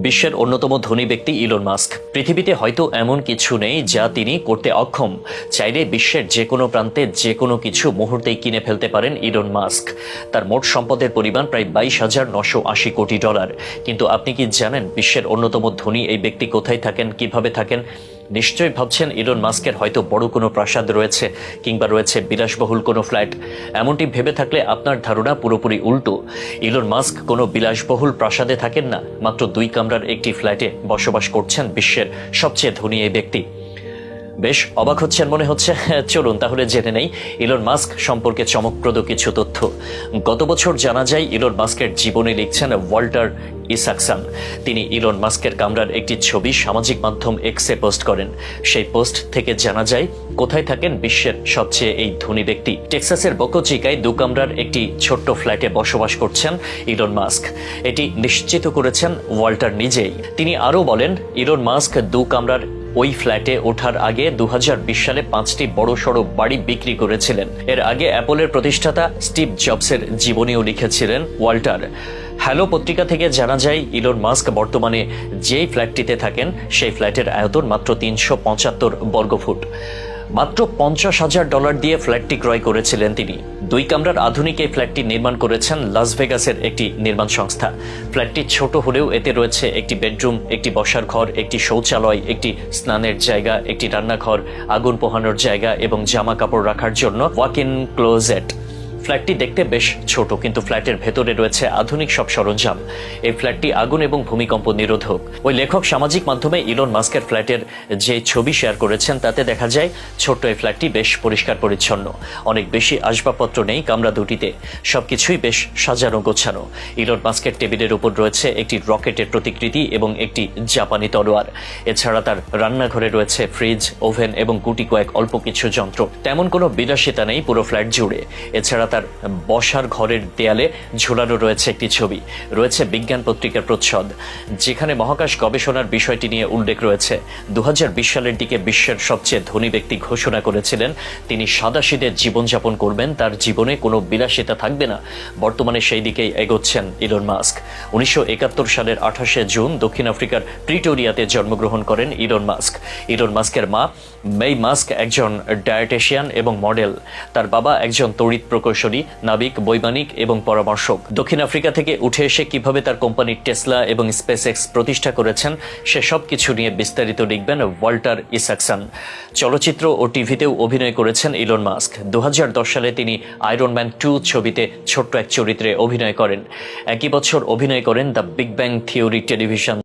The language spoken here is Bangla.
বিশ্বের অন্যতম ধনী ব্যক্তি ইলন মাস্ক। পৃথিবীতে হয়তো এমন কিছু নেই যা তিনি করতে অক্ষম। চাইলে বিশ্বের যে কোনো প্রান্তে যে কোনো কিছু মুহূর্তেই কিনে ফেলতে পারেন ইলন মাস্ক। তার মোট সম্পদের পরিমাণ প্রায় 22,980 কোটি ডলার। কিন্তু আপনি কি জানেন বিশ্বের অন্যতম ধনী এই ব্যক্তি কোথায় থাকেন, কিভাবে থাকেন? নিশ্চয়ই ভাবছেন ইলন মাস্কের হয়তো বড় কোনো প্রাসাদ রয়েছে কিংবা রয়েছে বিলাসবহুল কোনো ফ্ল্যাট। এমনটি ভেবে থাকলে আপনার ধারণা পুরোপুরি উল্টো। ইলন মাস্ক কোনো বিলাসবহুল প্রাসাদে থাকেন না, মাত্র 2 কামরার একটি ফ্ল্যাটে বসবাস করছেন বিশ্বের সবচেয়ে ধনী এই ব্যক্তি। বেশ অবাক হচ্ছেন মনে হচ্ছে। চলুন তাহলে জেনে নেই ইলন মাস্ক সম্পর্কে চমকপ্রদ কিছু তথ্য। গত বছর জানা যায় ইলন মাস্কের জীবনী লিখছেন ওয়াল্টার ইসাকসন। তিনি ইলন মাস্কের কামরার একটি ছবি সামাজিক মাধ্যম এক্সে পোস্ট করেন। সেই পোস্ট থেকে জানা যায় কোথায় থাকেন বিশ্বের সবচেয়ে এই ধনী ব্যক্তি। টেক্সাসের বোকা চিকায় 2 কামরার একটি ছোট্ট ফ্ল্যাটে বসবাস করছেন ইলন মাস্ক। এটি নিশ্চিত করেছেন ওয়াল্টার নিজেই। তিনি আরও বলেন, ইলন মাস্ক 2 কামরার ওই ফ্ল্যাটে ওঠার আগে 2020 সালে 5টি বড়সড় বাড়ি বিক্রি করেছিলেন। এর আগে অ্যাপলের প্রতিষ্ঠাতা স্টিভ জবসের জীবনীও লিখেছিলেন ওয়াল্টার। হ্যালো পত্রিকা থেকে জানা যায় ইলন মাস্ক বর্তমানে যেই ফ্ল্যাটটিতে থাকেন সেই ফ্ল্যাটের আয়তন মাত্র 375 বর্গফুট। মাত্র $50,000 দিয়ে ফ্ল্যাটটি ক্রয় করেছিলেন তিনি। 2 কামরার আধুনিক এই ফ্ল্যাটটি নির্মাণ করেছেন লাস ভেগাসের একটি নির্মাণ সংস্থা। ফ্ল্যাটটি ছোট হলেও এতে রয়েছে একটি বেডরুম, একটি বসার ঘর, একটি শৌচালয়, একটি স্নানের জায়গা, একটি রান্নাঘর, আগুন পোহানোর জায়গা এবং জামা কাপড় রাখার জন্য ওয়াক ইন ক্লোজেট। ফ্ল্যাটটি দেখতে বেশ ছোট, কিন্তু ফ্ল্যাটের ভেতরে রয়েছে আধুনিক সব সরঞ্জাম। এই ফ্ল্যাটটি আগুন এবং ভূমিকম্প নিরোধক। ওই লেখক সামাজিক মাধ্যমে ইলন মাস্কের ফ্ল্যাটের যে ছবি শেয়ার করেছেন তাতে দেখা যায় ছোট্ট এই ফ্ল্যাটটি বেশ পরিষ্কার পরিচ্ছন্ন। অনেক বেশি আসবাবপত্র নেই কামরা দুটিতে, সবকিছুই বেশ সাজানো গোছানো। ইলন মাস্কের টেবিলের উপর রয়েছে একটি রকেটের প্রতিকৃতি এবং একটি জাপানি তলোয়ার। এছাড়া তার রান্নাঘরে রয়েছে ফ্রিজ, ওভেন এবং গুটি কয়েক অল্প কিছু যন্ত্র। তেমন কোনো বিলাসিতা নেই পুরো ফ্ল্যাট জুড়ে। এছাড়া তার বসার ঘরের দেয়ালে ঝুলানো রয়েছে একটি ছবি। রয়েছে বিজ্ঞান পত্রিকার প্রচ্ছদ, যেখানে মহাকাশ গবেষণার বিষয়টি নিয়ে উল্লেখ রয়েছে। 2020 সালের দিকে বিশ্বের সবচেয়ে ধনী ব্যক্তি ঘোষণা করেছিলেন তিনি সাদাসিধে জীবনযাপন করবেন, তার জীবনে কোনো বিলাসিতা থাকবে না। বর্তমানে সেই দিকেই এগোচ্ছেন ইলন মাস্ক। 1971 সালের 28শে জুন দক্ষিণ আফ্রিকার প্রিটোরিয়াতে জন্মগ্রহণ করেন ইলন মাস্ক। ইলন মাস্কের মা মেই মাস্ক একজন ডায়েটেশিয়ান এবং মডেল। তার বাবা একজন তড়িৎ প্রকৌশলী, নাবিক, বৈমানিক এবং পরামর্শক। দক্ষিণ আফ্রিকা থেকে উঠে এসে কিভাবে তার কোম্পানি টেসলা এবং স্পেসএক্স প্রতিষ্ঠা করেছেন সে সব কিছু নিয়ে বিস্তারিত লিখবেন ওয়াল্টার ইসাকসন। চলচ্চিত্র ও টিভিতেও অভিনয় করেছেন ইলন মাস্ক। 2010 সালে তিনি আয়রন ম্যান 2 ছবিতে ছোট্ট এক চরিত্রে অভিনয় করেন। একই বছর অভিনয় করেন the big bang theory television